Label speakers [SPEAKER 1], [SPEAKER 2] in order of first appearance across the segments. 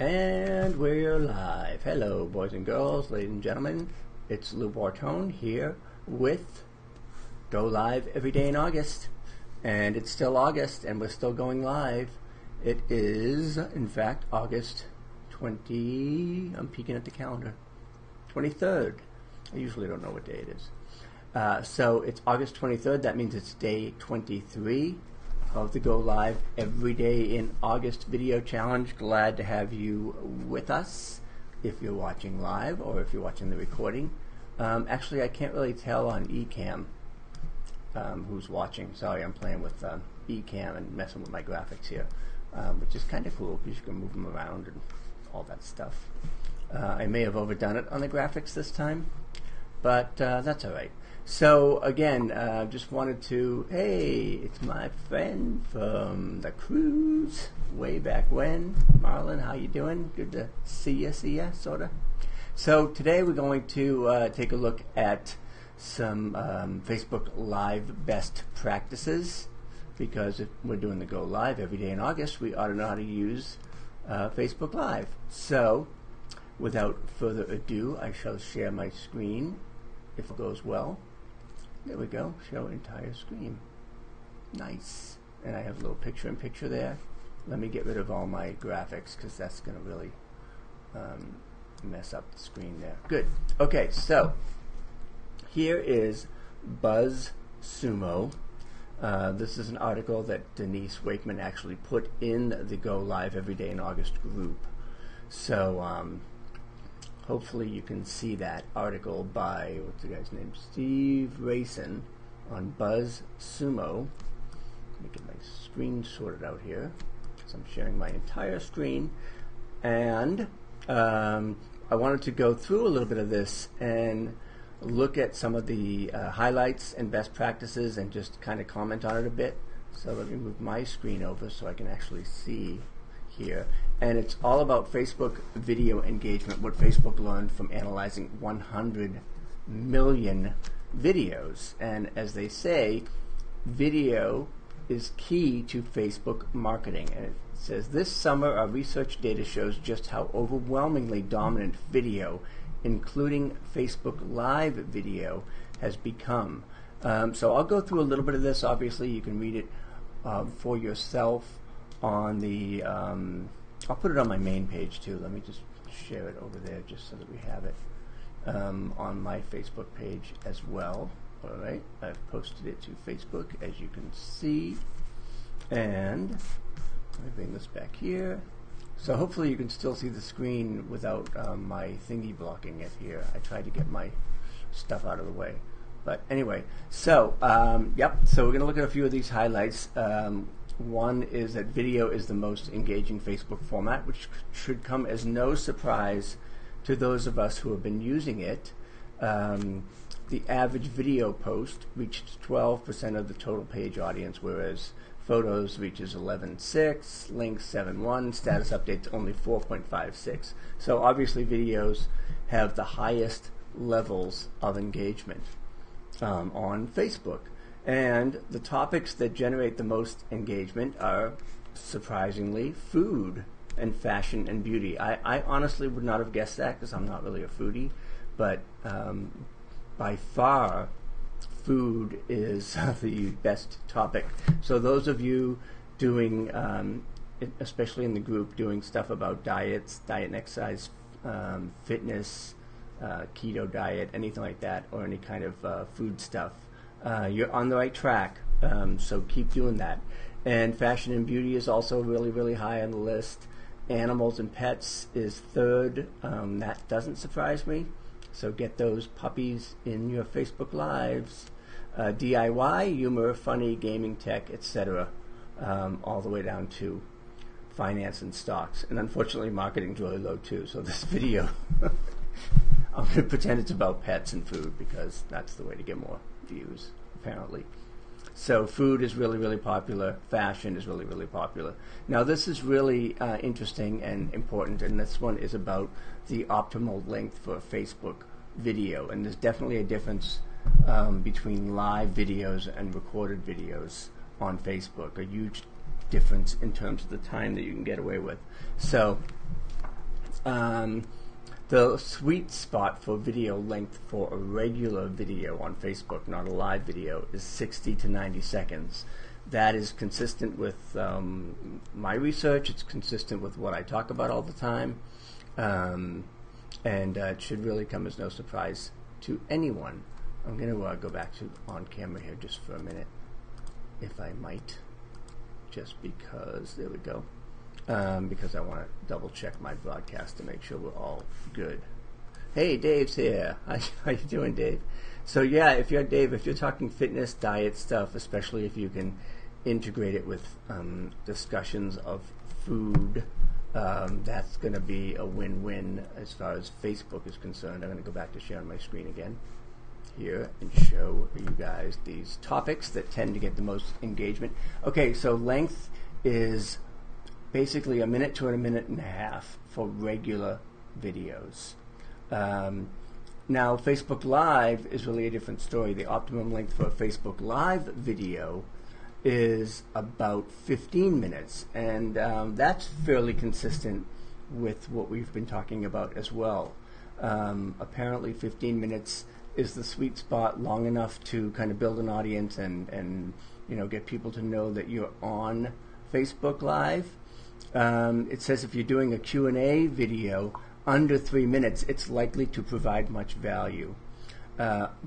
[SPEAKER 1] And we're live. Hello, boys and girls, ladies and gentlemen. It's Lou Bortone here with Go Live every day in August. And it's still August, and we're still going live. It is, in fact, August 20... I'm peeking at the calendar. 23rd. I usually don't know what day it is. So it's August 23rd. That means it's day 23 of the Go Live Every Day in August video challenge. Glad to have you with us if you're watching live or if you're watching the recording. Actually, I can't really tell on eCam who's watching. Sorry, I'm playing with eCam and messing with my graphics here, which is kind of cool because you can move them around and all that stuff. I may have overdone it on the graphics this time, but that's all right. So again, just wanted to, hey, it's my friend from the cruise way back when. Marlon, how you doing? Good to see ya, sorta. So today we're going to take a look at some Facebook Live best practices, because if we're doing the Go Live every day in August, we ought to know how to use Facebook Live. So without further ado, I shall share my screen, if it goes well. There we go, show entire screen. Nice. And I have a little picture-in-picture there. Let me get rid of all my graphics because that's going to really mess up the screen there. Good. Okay, so here is BuzzSumo. This is an article that Denise Wakeman actually put in the Go Live Every Day in August group. So hopefully you can see that article by, what's the guy's name? Steve Rayson on BuzzSumo. Let me get my screen sorted out here because I'm sharing my entire screen. And I wanted to go through a little bit of this and look at some of the highlights and best practices and just kind of comment on it a bit. So let me move my screen over so I can actually see here. And it's all about Facebook video engagement, what Facebook learned from analyzing 100 million videos. And as they say, video is key to Facebook marketing. And it says, this summer our research data shows just how overwhelmingly dominant video, including Facebook Live video, has become. So I'll go through a little bit of this. Obviously, you can read it for yourself on the I'll put it on my main page too. Let me just share it over there just so that we have it on my Facebook page as well. Alright, I've posted it to Facebook, as you can see. And let me bring this back here. So hopefully you can still see the screen without my thingy blocking it here. I tried to get my stuff out of the way. But anyway, so yep, so we're going to look at a few of these highlights. One is that video is the most engaging Facebook format, which should come as no surprise to those of us who have been using it. The average video post reached 12% of the total page audience, whereas photos reaches 11.6, links 7.1, status updates only 4.56. So obviously videos have the highest levels of engagement on Facebook. And the topics that generate the most engagement are, surprisingly, food and fashion and beauty. I honestly would not have guessed that because I'm not really a foodie, but by far, food is the best topic. So those of you doing, especially in the group, doing stuff about diets, diet and exercise, fitness, keto diet, anything like that, or any kind of food stuff, you're on the right track, so keep doing that. And fashion and beauty is also really, really high on the list. Animals and pets is third. That doesn't surprise me. So get those puppies in your Facebook Lives. DIY, humor, funny, gaming, tech, etc. All the way down to finance and stocks. And unfortunately, marketing's really low too. So this video, I'm going to pretend it's about pets and food because that's the way to get more views, apparently. So food is really, really popular. Fashion is really, really popular. Now this is really interesting and important, and this one is about the optimal length for Facebook video. And there's definitely a difference between live videos and recorded videos on Facebook. A huge difference in terms of the time that you can get away with. So The sweet spot for video length for a regular video on Facebook, not a live video, is 60 to 90 seconds. That is consistent with my research. It's consistent with what I talk about all the time. And it should really come as no surprise to anyone. I'm going to go back to on camera here just for a minute, if I might, just because, there we go. Because I want to double check my broadcast to make sure we're all good. Hey, Dave's here. How you doing, Dave? So yeah, if you're Dave, if you're talking fitness, diet stuff, especially if you can integrate it with discussions of food, that's going to be a win-win as far as Facebook is concerned. I'm going to go back to sharing my screen again here and show you guys these topics that tend to get the most engagement. Okay, so length is basically a minute to a minute and a half for regular videos. Now, Facebook Live is really a different story. The optimum length for a Facebook Live video is about 15 minutes, and that's fairly consistent with what we've been talking about as well. Apparently 15 minutes is the sweet spot, long enough to kind of build an audience and get people to know that you're on Facebook Live. It says if you're doing a Q&A video under 3 minutes, it's likely to provide much value.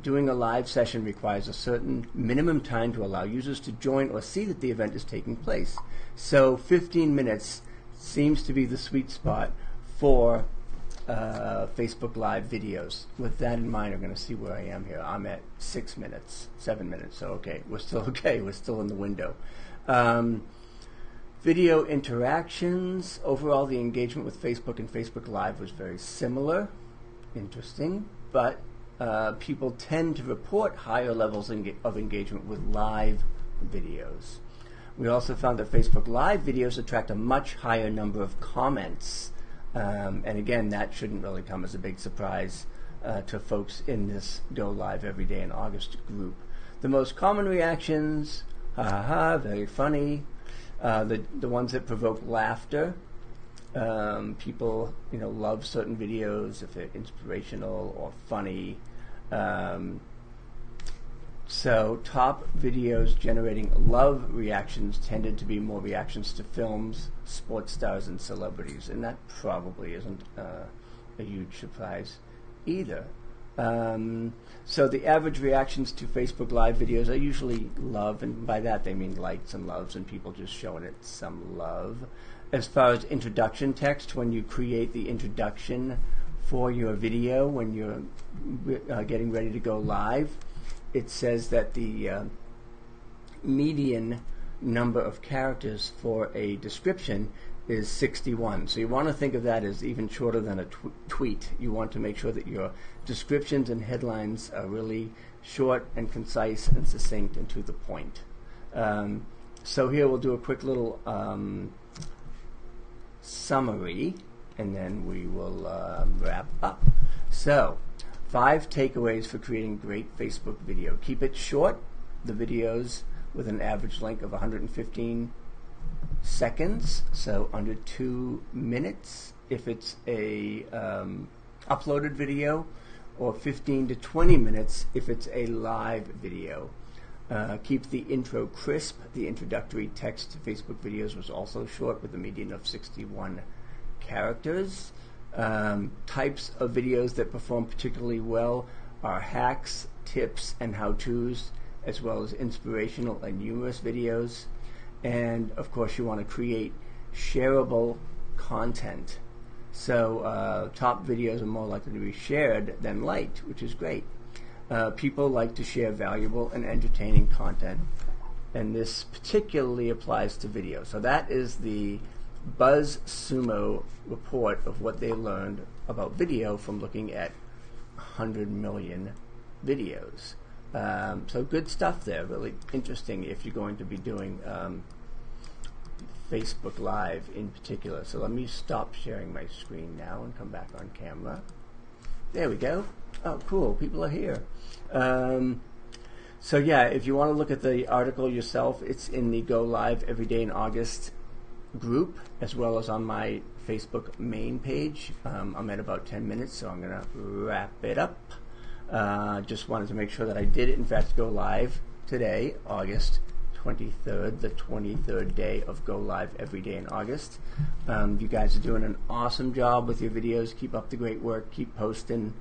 [SPEAKER 1] Doing a live session requires a certain minimum time to allow users to join or see that the event is taking place. So 15 minutes seems to be the sweet spot for Facebook Live videos. With that in mind, I'm going to see where I am here. I'm at 6 minutes, 7 minutes, so okay. We're still okay. We're still in the window. Video interactions. Overall, the engagement with Facebook and Facebook Live was very similar. Interesting. But people tend to report higher levels of engagement with live videos. We also found that Facebook Live videos attract a much higher number of comments. And again, that shouldn't really come as a big surprise to folks in this Go Live Every Day in August group. The most common reactions, ha ha ha, very funny. The ones that provoke laughter. People, love certain videos if they're inspirational or funny. So top videos generating love reactions tended to be more reactions to films, sports stars, and celebrities, and that probably isn't a huge surprise either. So the average reactions to Facebook Live videos are usually love, and by that they mean likes and loves and people just showing it some love. As far as introduction text, when you create the introduction for your video, when you're getting ready to go live, it says that the median number of characters for a description is 61. So you want to think of that as even shorter than a tweet. You want to make sure that your descriptions and headlines are really short and concise and succinct and to the point. So here we'll do a quick little summary, and then we will wrap up. So, 5 takeaways for creating great Facebook video. Keep it short, the videos with an average length of 115 seconds, so under 2 minutes if it's a uploaded video, or 15 to 20 minutes if it's a live video. Keep the intro crisp. The introductory text to Facebook videos was also short with a median of 61 characters. Types of videos that perform particularly well are hacks, tips, and how-tos, as well as inspirational and humorous videos. And of course you want to create shareable content. So top videos are more likely to be shared than liked, which is great. People like to share valuable and entertaining content, and this particularly applies to video. So that is the BuzzSumo report of what they learned about video from looking at 100 million videos. So good stuff there, really interesting if you're going to be doing Facebook Live in particular. So let me stop sharing my screen now and come back on camera. There we go. Oh, cool. People are here. So yeah, if you want to look at the article yourself, it's in the Go Live Every Day in August group as well as on my Facebook main page. I'm at about 10 minutes, so I'm going to wrap it up. Just wanted to make sure that I did, in fact, go live today, August 23rd, the 23rd day of Go Live every day in August. You guys are doing an awesome job with your videos. Keep up the great work. Keep posting.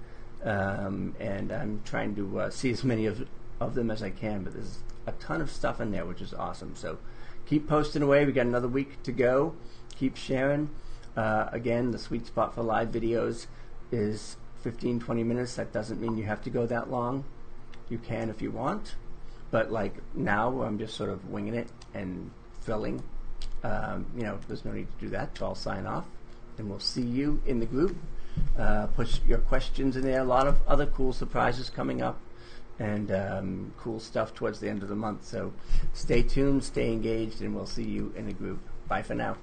[SPEAKER 1] And I'm trying to see as many of them as I can, but there's a ton of stuff in there, which is awesome. So keep posting away. We got another week to go. Keep sharing. Again, the sweet spot for live videos is 15-20 minutes. That doesn't mean you have to go that long. You can if you want, but like now I'm just sort of winging it and filling. There's no need to do that, so I'll sign off and we'll see you in the group. Put your questions in there. A lot of other cool surprises coming up and cool stuff towards the end of the month, so stay tuned, stay engaged, and we'll see you in the group. Bye for now.